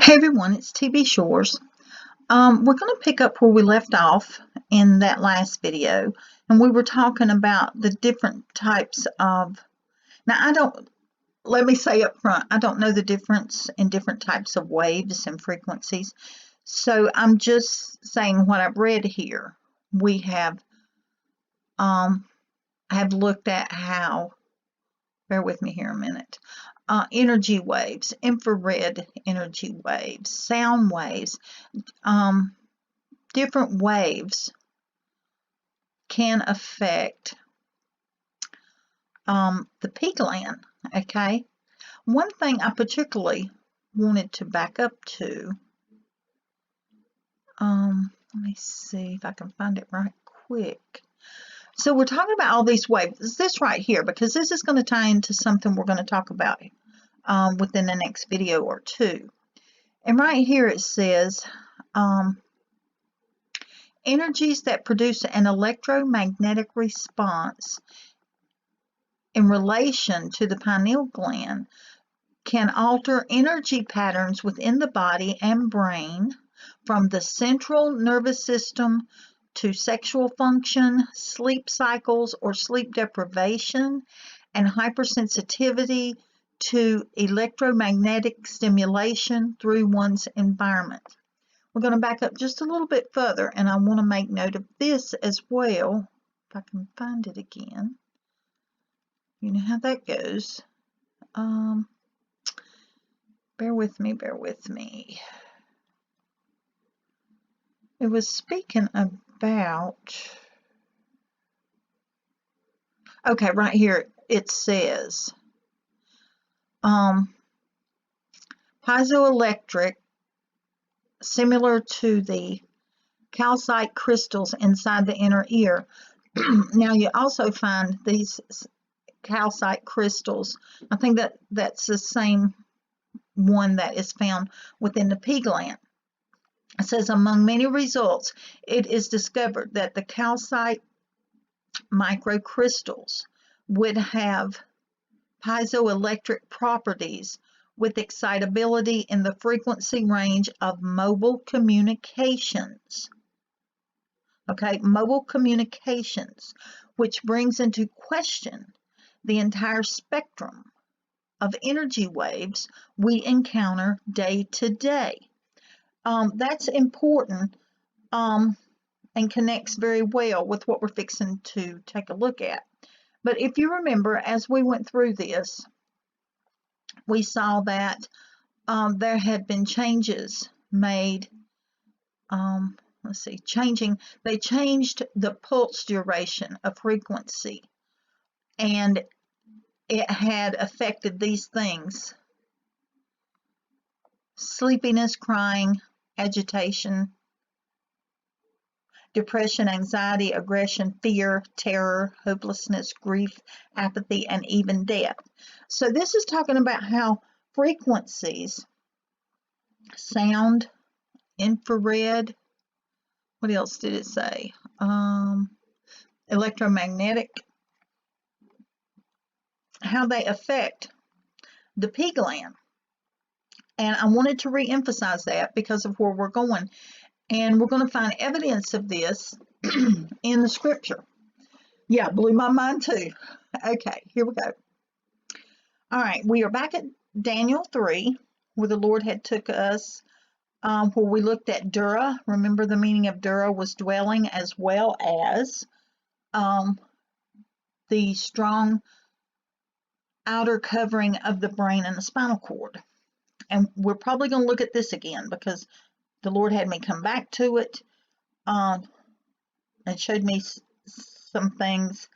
Hey everyone, it's TB Shores. We're going to pick up where we left off in that last video, and we were talking about the different types of. Now, let me say up front, I don't know the difference in different types of waves and frequencies, so I'm just saying what I've read here. We have looked at how, bear with me here a minute, energy waves, infrared energy waves, sound waves, different waves can affect the P gland, okay? One thing I particularly wanted to back up to, let me see if I can find it right quick. So we're talking about all these waves. This right here, because this is going to tie into something we're going to talk about within the next video or two. And right here it says, energies that produce an electromagnetic response in relation to the pineal gland can alter energy patterns within the body and brain, from the central nervous system to sexual function, sleep cycles or sleep deprivation, and hypersensitivity to electromagnetic stimulation through one's environment. We're going to back up just a little bit further, and I want to make note of this as well, if I can find it again. You know how that goes. Bear with me. It was speaking about, okay, right here it says, piezoelectric, similar to the calcite crystals inside the inner ear. Now you also find these calcite crystals. I think that's the same one that is found within the P gland. It says, among many results, it is discovered that the calcite microcrystals would have piezoelectric properties with excitability in the frequency range of mobile communications. Okay, mobile communications, which brings into question the entire spectrum of energy waves we encounter day to day. That's important and connects very well with what we're fixing to take a look at. But if you remember, as we went through this, we saw that there had been changes made. They changed the pulse duration of frequency, and it had affected these things: sleepiness, crying, agitation, depression, anxiety, aggression, fear, terror, hopelessness, grief, apathy, and even death. So this is talking about how frequencies, sound, infrared, what else did it say? Electromagnetic, how they affect the P gland. And I wanted to re-emphasize that because of where we're going. And we're going to find evidence of this in the scripture. Yeah, blew my mind too. Okay, here we go. All right, we are back at Daniel 3, where the Lord had took us, where we looked at Dura. Remember, the meaning of Dura was dwelling, as well as the strong outer covering of the brain and the spinal cord. And we're probably going to look at this again because the Lord had me come back to it and showed me some things.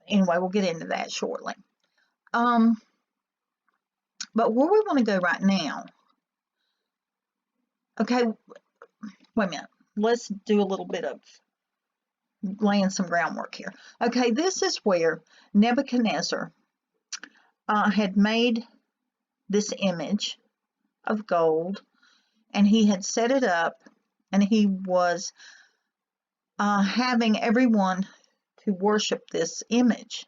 Anyway, we'll get into that shortly. But where we want to go right now, okay, wait a minute. Let's do a little bit of laying some groundwork here. Okay, this is where Nebuchadnezzar had made this image of gold, and he had set it up, and he was having everyone to worship this image.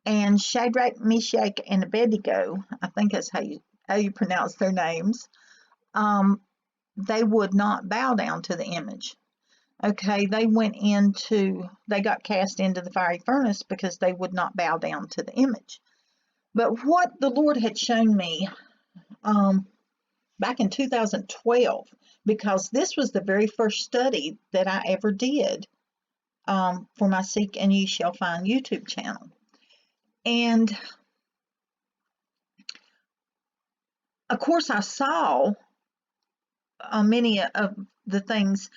And Shadrach, Meshach, and Abednego, I think that's how you how you pronounce their names, they would not bow down to the image. Okay, they got cast into the fiery furnace because they would not bow down to the image. But what the Lord had shown me back in 2012, because this was the very first study that I ever did for my Seek and Ye Shall Find YouTube channel. And of course, I saw many of the things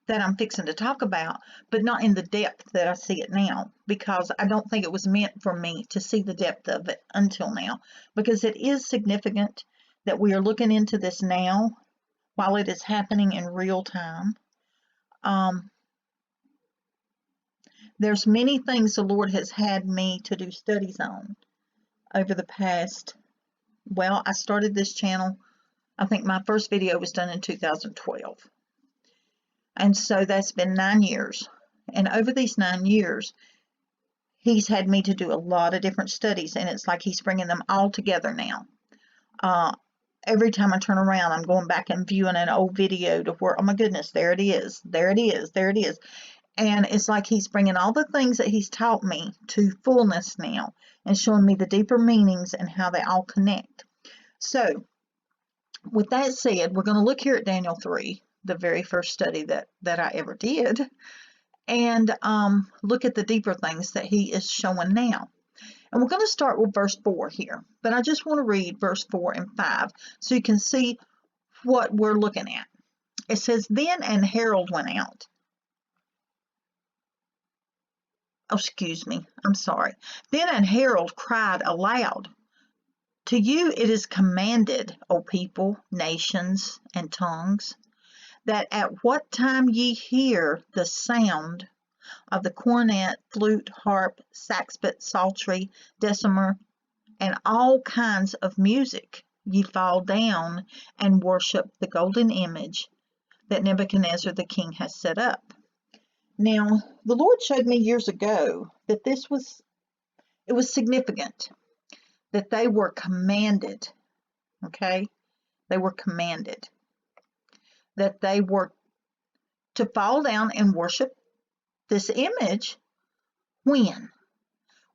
that I'm fixing to talk about, but not in the depth that I see it now, because I don't think it was meant for me to see the depth of it until now, because it is significant that we are looking into this now while it is happening in real time. There's many things the Lord has had me to do studies on over the past, well, I started this channel, I think my first video was done in 2012. And so that's been 9 years. And over these 9 years, he's had me to do a lot of different studies, and it's like he's bringing them all together now. Every time I turn around, I'm going back and viewing an old video to where, oh my goodness, there it is, there it is, there it is. And it's like he's bringing all the things that he's taught me to fullness now and showing me the deeper meanings and how they all connect. So with that said, we're going to look here at Daniel 3, the very first study that I ever did, and look at the deeper things that he is showing now. And we're going to start with verse 4 here, but I just want to read verse 4 and 5 so you can see what we're looking at. It says, then an herald went out. Oh, excuse me, I'm sorry. Then an herald cried aloud, to you it is commanded, O people, nations, and tongues, that at what time ye hear the sound of the cornet, flute, harp, saxput, psaltery, dulcimer, and all kinds of music, ye fall down and worship the golden image that Nebuchadnezzar the king has set up. Now, the Lord showed me years ago that it was significant that they were commanded, okay? They were commanded that they were to fall down and worship this image when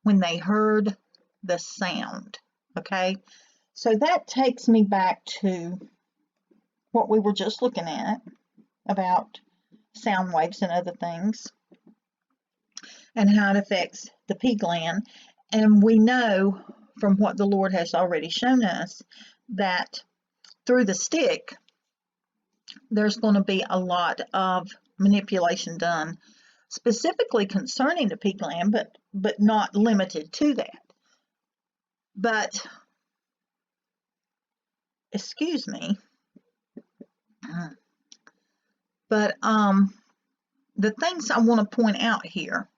they heard the sound, okay? So that takes me back to what we were just looking at about sound waves and other things and how it affects the P gland. And we know from what the Lord has already shown us that through the stick, there's going to be a lot of manipulation done specifically concerning the P gland, but not limited to that. But, excuse me, but the things I want to point out here,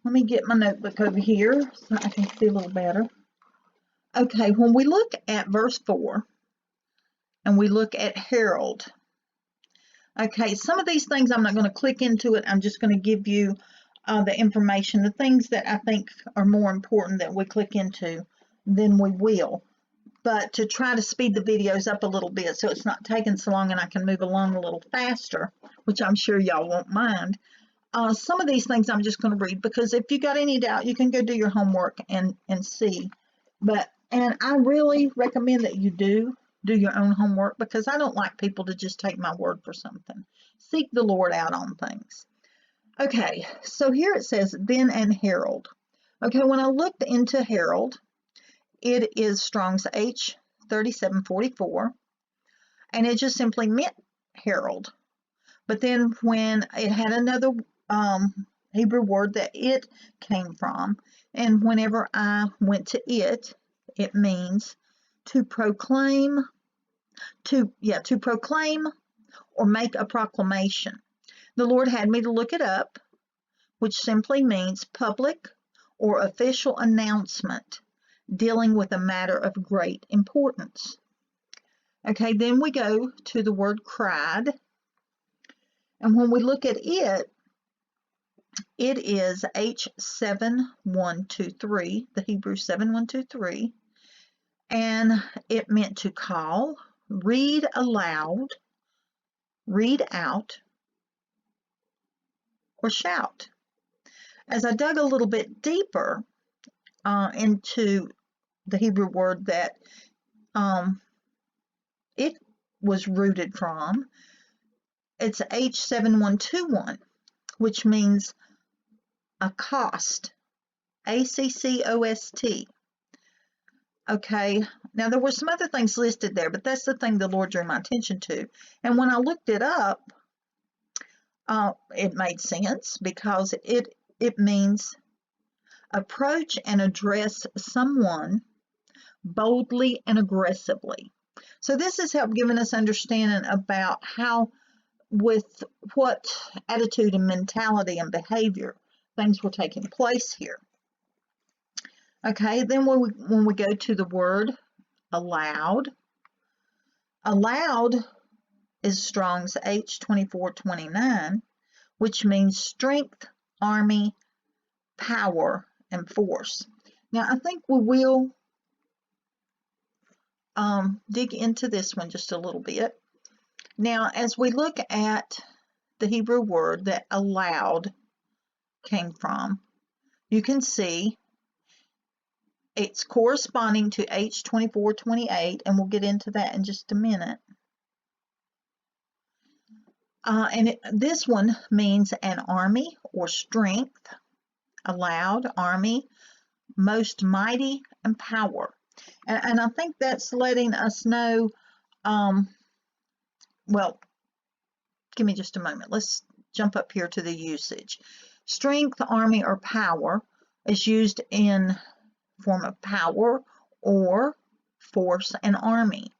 let me get my notebook over here so I can see a little better. Okay, when we look at verse 4 and we look at herald, okay, some of these things I'm not going to click into it. I'm just going to give you the information, the things that I think are more important that we click into than we will. But to try to speed the videos up a little bit so it's not taking so long and I can move along a little faster, which I'm sure y'all won't mind. Some of these things I'm just going to read because if you got any doubt, you can go do your homework and see. And I really recommend that you do your own homework because I don't like people to just take my word for something. Seek the Lord out on things. Okay, so here it says, then an herald. Okay, when I looked into herald, it is Strong's H3744, and it just simply meant herald. But then when it had another Hebrew word that it came from, and whenever I went to it, it means to proclaim, to proclaim or make a proclamation. The Lord had me to look it up, which simply means public or official announcement dealing with a matter of great importance. Okay, then we go to the word cried. And when we look at it, it is H7123, the Hebrew 7123. and it meant to call, read aloud, read out, or shout. As I dug a little bit deeper into the Hebrew word that it was rooted from, it's H7121, which means accost, A-C-C-O-S-T. Okay, now there were some other things listed there, but that's the thing the Lord drew my attention to. And when I looked it up, it made sense because it means approach and address someone boldly and aggressively. So this has helped giving us understanding about how, with what attitude and mentality and behavior things were taking place here. Okay, then when we go to the word aloud, aloud is Strong's H2429, which means strength, army, power, and force. Now, I think we will dig into this one just a little bit. Now, as we look at the Hebrew word that aloud came from, you can see it's corresponding to H2428, and we'll get into that in just a minute. This one means an army or strength, aloud, army, most mighty, and power. And I think that's letting us know, well, give me just a moment. Let's jump up here to the usage. Strength, army, or power is used in form of power or force and army.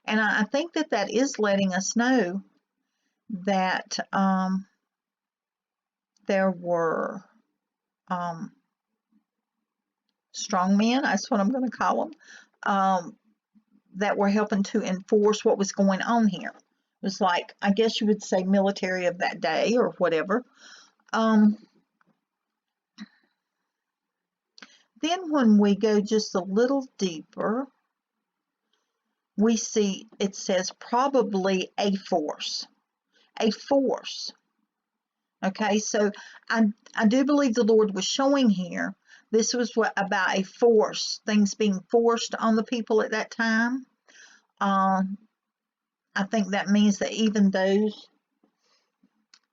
And I think that that is letting us know that there were strong men, that's what I'm going to call them, that were helping to enforce what was going on here. It was like, I guess you would say, military of that day or whatever. Then when we go just a little deeper, we see it says probably a force. A force. Okay, so I do believe the Lord was showing here this was what about a force, things being forced on the people at that time. I think that means that even those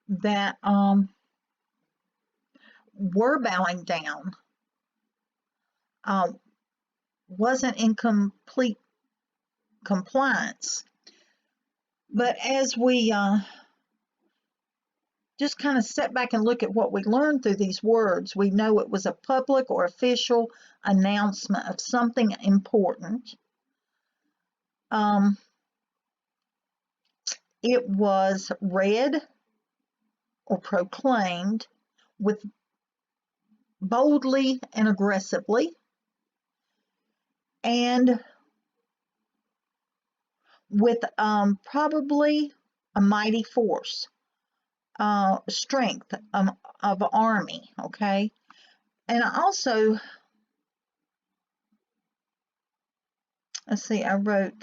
that were bowing down wasn't in complete compliance. But as we just kind of step back and look at what we learned through these words, we know it was a public or official announcement of something important. It was read or proclaimed with boldly and aggressively, and with probably a mighty force, strength of army, okay? And I also, let's see, I wrote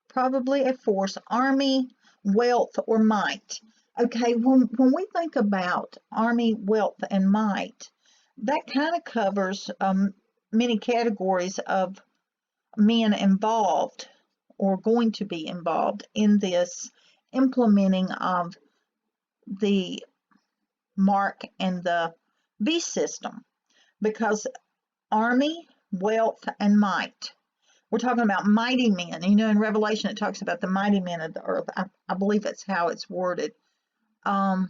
probably a force, army, wealth, or might. Okay, when we think about army, wealth, and might, that kind of covers many categories of men involved or going to be involved in this implementing of the mark and the beast system, because army, wealth, and might, we're talking about mighty men. You know, in Revelation it talks about the mighty men of the earth. I believe that's how it's worded. I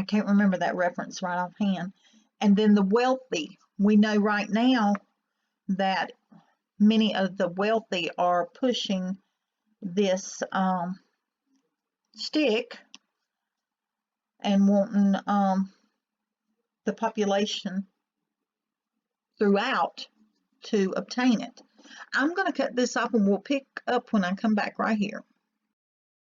can't remember that reference right offhand. And then the wealthy, we know right now that many of the wealthy are pushing this stick and wanting the population throughout to obtain it. I'm going to cut this off and we'll pick up when I come back right here.